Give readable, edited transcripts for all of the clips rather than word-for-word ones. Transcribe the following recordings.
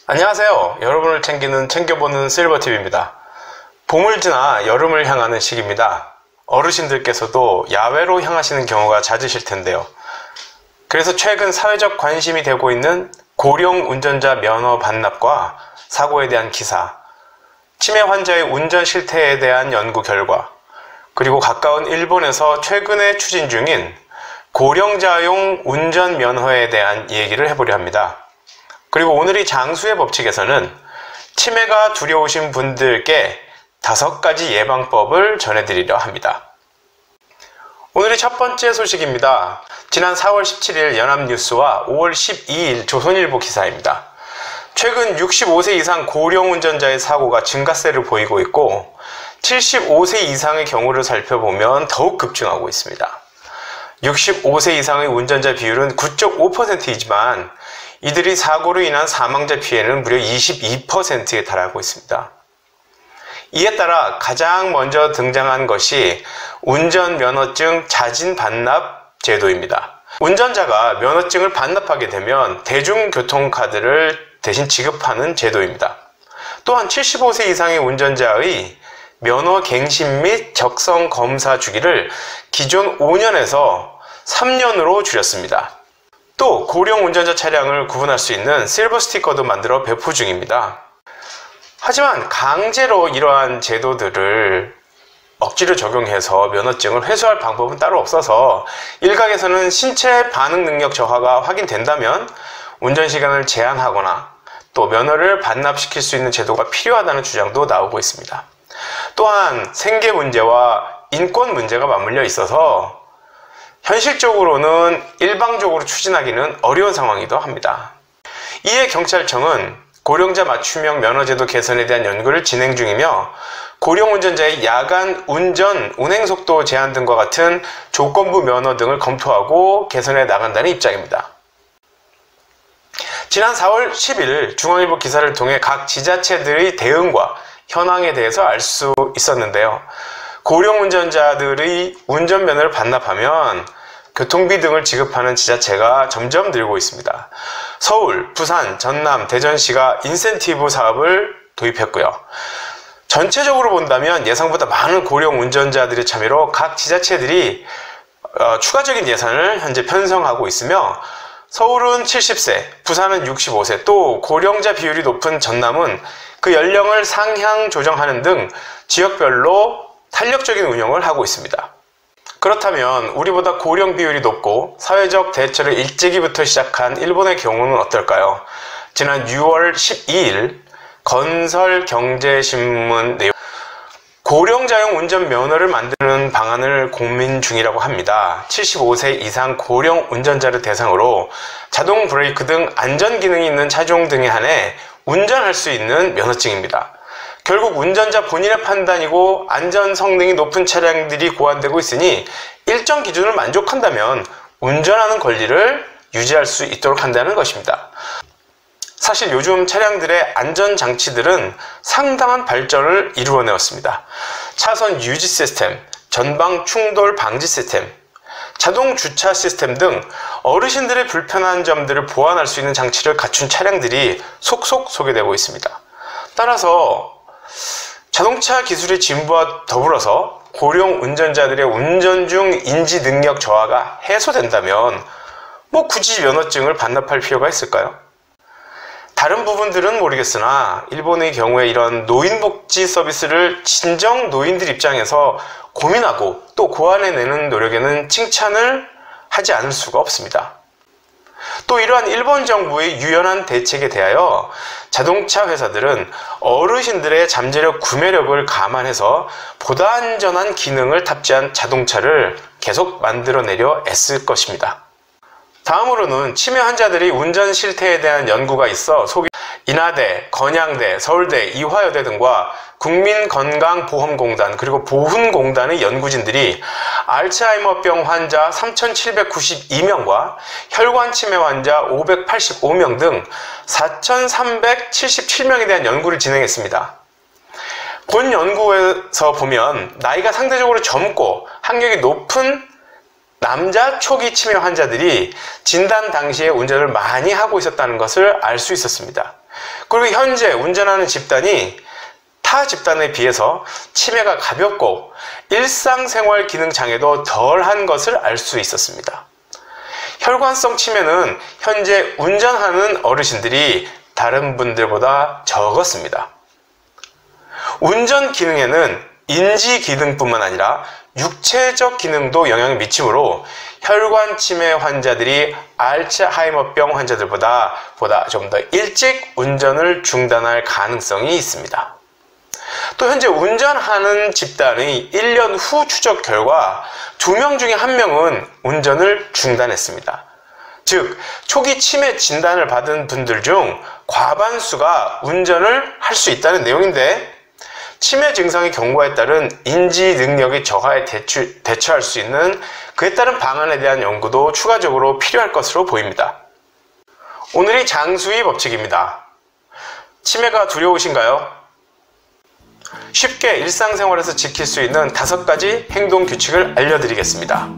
안녕하세요. 여러분을 챙겨보는 실버TV입니다. 봄을 지나 여름을 향하는 시기입니다. 어르신들께서도 야외로 향하시는 경우가 잦으실 텐데요. 그래서 최근 사회적 관심이 되고 있는 고령 운전자 면허 반납과 사고에 대한 기사, 치매 환자의 운전 실태에 대한 연구 결과, 그리고 가까운 일본에서 최근에 추진 중인 고령자용 운전 면허에 대한 얘기를 해보려 합니다. 그리고 오늘 이 장수의 법칙에서는 치매가 두려우신 분들께 5가지 예방법을 전해드리려 합니다. 오늘의 첫 번째 소식입니다. 지난 4월 17일 연합뉴스와 5월 12일 조선일보 기사입니다. 최근 65세 이상 고령 운전자의 사고가 증가세를 보이고 있고 75세 이상의 경우를 살펴보면 더욱 급증하고 있습니다. 65세 이상의 운전자 비율은 9.5%이지만 이들이 사고로 인한 사망자 피해는 무려 22%에 달하고 있습니다. 이에 따라 가장 먼저 등장한 것이 운전면허증 자진 반납 제도입니다. 운전자가 면허증을 반납하게 되면 대중교통카드를 대신 지급하는 제도입니다. 또한 75세 이상의 운전자의 면허 갱신 및 적성 검사 주기를 기존 5년에서 3년으로 줄였습니다. 또 고령 운전자 차량을 구분할 수 있는 실버 스티커도 만들어 배포 중입니다. 하지만 강제로 이러한 제도들을 억지로 적용해서 면허증을 회수할 방법은 따로 없어서 일각에서는 신체 반응 능력 저하가 확인된다면 운전시간을 제한하거나 또 면허를 반납시킬 수 있는 제도가 필요하다는 주장도 나오고 있습니다. 또한 생계 문제와 인권 문제가 맞물려 있어서 현실적으로는 일방적으로 추진하기는 어려운 상황이기도 합니다. 이에 경찰청은 고령자 맞춤형 면허제도 개선에 대한 연구를 진행 중이며 고령 운전자의 야간 운전, 운행속도 제한 등과 같은 조건부 면허 등을 검토하고 개선해 나간다는 입장입니다. 지난 4월 10일 중앙일보 기사를 통해 각 지자체들의 대응과 현황에 대해서 알 수 있었는데요. 고령 운전자들의 운전면허를 반납하면 교통비 등을 지급하는 지자체가 점점 늘고 있습니다. 서울, 부산, 전남, 대전시가 인센티브 사업을 도입했고요. 전체적으로 본다면 예상보다 많은 고령 운전자들의 참여로 각 지자체들이 추가적인 예산을 현재 편성하고 있으며 서울은 70세, 부산은 65세, 또 고령자 비율이 높은 전남은 그 연령을 상향 조정하는 등 지역별로 탄력적인 운영을 하고 있습니다. 그렇다면 우리보다 고령 비율이 높고 사회적 대처를 일찍이부터 시작한 일본의 경우는 어떨까요? 지난 6월 12일 건설경제신문 내용 고령자용 운전면허를 만드는 방안을 고민 중이라고 합니다. 75세 이상 고령 운전자를 대상으로 자동 브레이크 등 안전기능이 있는 차종 등에 한해 운전할 수 있는 면허증입니다. 결국 운전자 본인의 판단이고 안전 성능이 높은 차량들이 고안되고 있으니 일정 기준을 만족한다면 운전하는 권리를 유지할 수 있도록 한다는 것입니다. 사실 요즘 차량들의 안전장치들은 상당한 발전을 이루어내었습니다. 차선 유지 시스템, 전방 충돌 방지 시스템, 자동 주차 시스템 등 어르신들의 불편한 점들을 보완할 수 있는 장치를 갖춘 차량들이 속속 소개되고 있습니다. 따라서 자동차 기술의 진보와 더불어서 고령 운전자들의 운전 중 인지 능력 저하가 해소된다면 굳이 면허증을 반납할 필요가 있을까요? 다른 부분들은 모르겠으나 일본의 경우에 이런 노인복지 서비스를 진정 노인들 입장에서 고민하고 또 고안해내는 노력에는 칭찬을 하지 않을 수가 없습니다. 또 이러한 일본 정부의 유연한 대책에 대하여 자동차 회사들은 어르신들의 잠재력 구매력을 감안해서 보다 안전한 기능을 탑재한 자동차를 계속 만들어내려 애쓸 것입니다. 다음으로는 치매 환자들이 운전 실태에 대한 연구가 있어 인하대, 건양대, 서울대, 이화여대 등과 국민건강보험공단 그리고 보훈공단의 연구진들이 알츠하이머병 환자 3,792명과 혈관치매 환자 585명 등 4,377명에 대한 연구를 진행했습니다. 본 연구에서 보면 나이가 상대적으로 젊고 학력이 높은 남자 초기 치매 환자들이 진단 당시에 운전을 많이 하고 있었다는 것을 알 수 있었습니다. 그리고 현재 운전하는 집단이 타 집단에 비해서 치매가 가볍고 일상생활 기능 장애도 덜한 것을 알 수 있었습니다. 혈관성 치매는 현재 운전하는 어르신들이 다른 분들보다 적었습니다. 운전 기능에는 인지 기능뿐만 아니라 육체적 기능도 영향을 미치므로 혈관 치매 환자들이 알츠하이머병 환자들보다 좀 더 일찍 운전을 중단할 가능성이 있습니다. 또 현재 운전하는 집단의 1년 후 추적 결과 2명 중에 1명은 운전을 중단했습니다. 즉, 초기 치매 진단을 받은 분들 중 과반수가 운전을 할 수 있다는 내용인데, 치매 증상의 경과에 따른 인지 능력의 저하에 대처할 수 있는 그에 따른 방안에 대한 연구도 추가적으로 필요할 것으로 보입니다. 오늘이 장수의 법칙입니다. 치매가 두려우신가요? 쉽게 일상생활에서 지킬 수 있는 5가지 행동 규칙을 알려드리겠습니다.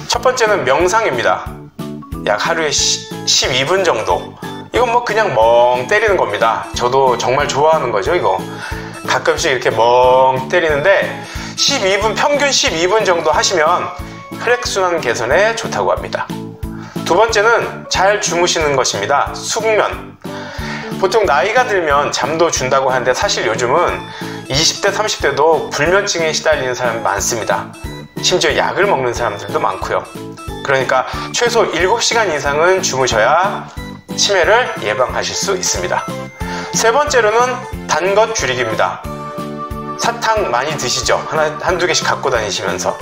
첫 번째는 명상입니다. 약 하루에 12분 정도. 이건 뭐 그냥 멍 때리는 겁니다. 저도 정말 좋아하는 거죠, 이거. 가끔씩 이렇게 멍 때리는데 12분, 평균 12분 정도 하시면 혈액순환 개선에 좋다고 합니다. 두 번째는 잘 주무시는 것입니다. 숙면. 보통 나이가 들면 잠도 준다고 하는데 사실 요즘은 20대, 30대도 불면증에 시달리는 사람이 많습니다. 심지어 약을 먹는 사람들도 많고요. 그러니까 최소 7시간 이상은 주무셔야 치매를 예방하실 수 있습니다. 세 번째로는 단 것 줄이기입니다. 사탕 많이 드시죠? 한두 개씩 갖고 다니시면서.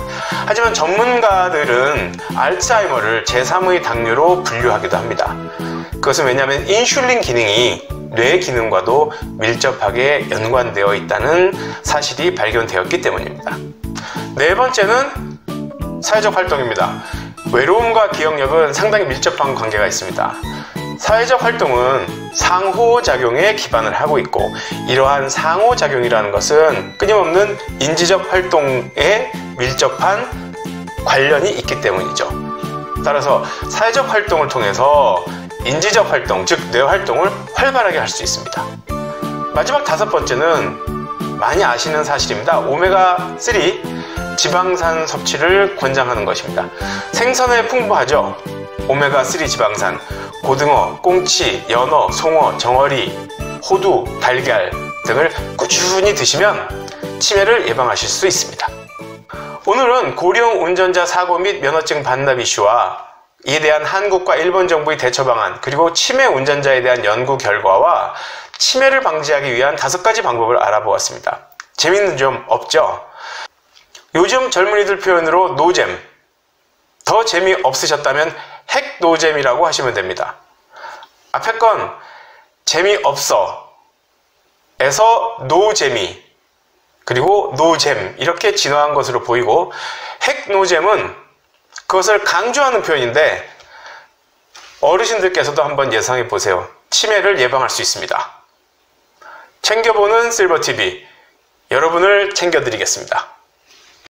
하지만 전문가들은 알츠하이머를 제3의 당뇨로 분류하기도 합니다. 그것은 왜냐하면 인슐린 기능이 뇌 기능과도 밀접하게 연관되어 있다는 사실이 발견되었기 때문입니다. 네 번째는 사회적 활동입니다. 외로움과 기억력은 상당히 밀접한 관계가 있습니다. 사회적 활동은 상호작용에 기반을 하고 있고, 이러한 상호작용이라는 것은 끊임없는 인지적 활동에 밀접한 관련이 있기 때문이죠. 따라서 사회적 활동을 통해서 인지적 활동, 즉 뇌 활동을 활발하게 할 수 있습니다. 마지막 5번째는 많이 아시는 사실입니다. 오메가3 지방산 섭취를 권장하는 것입니다. 생선에 풍부하죠. 오메가3 지방산, 고등어, 꽁치, 연어, 송어, 정어리, 호두, 달걀 등을 꾸준히 드시면 치매를 예방하실 수 있습니다. 오늘은 고령 운전자 사고 및 면허증 반납 이슈와 이에 대한 한국과 일본 정부의 대처 방안, 그리고 치매 운전자에 대한 연구 결과와 치매를 방지하기 위한 5가지 방법을 알아보았습니다. 재밌는 점 없죠? 요즘 젊은이들 표현으로 노잼. 더 재미없으셨다면 핵노잼이라고 하시면 됩니다. 앞에 건 재미없어 에서 노재미, 그리고 노잼 이렇게 진화한 것으로 보이고, 핵노잼은 그것을 강조하는 표현인데 어르신들께서도 한번 예상해 보세요. 치매를 예방할 수 있습니다. 챙겨보는 실버TV, 여러분을 챙겨드리겠습니다.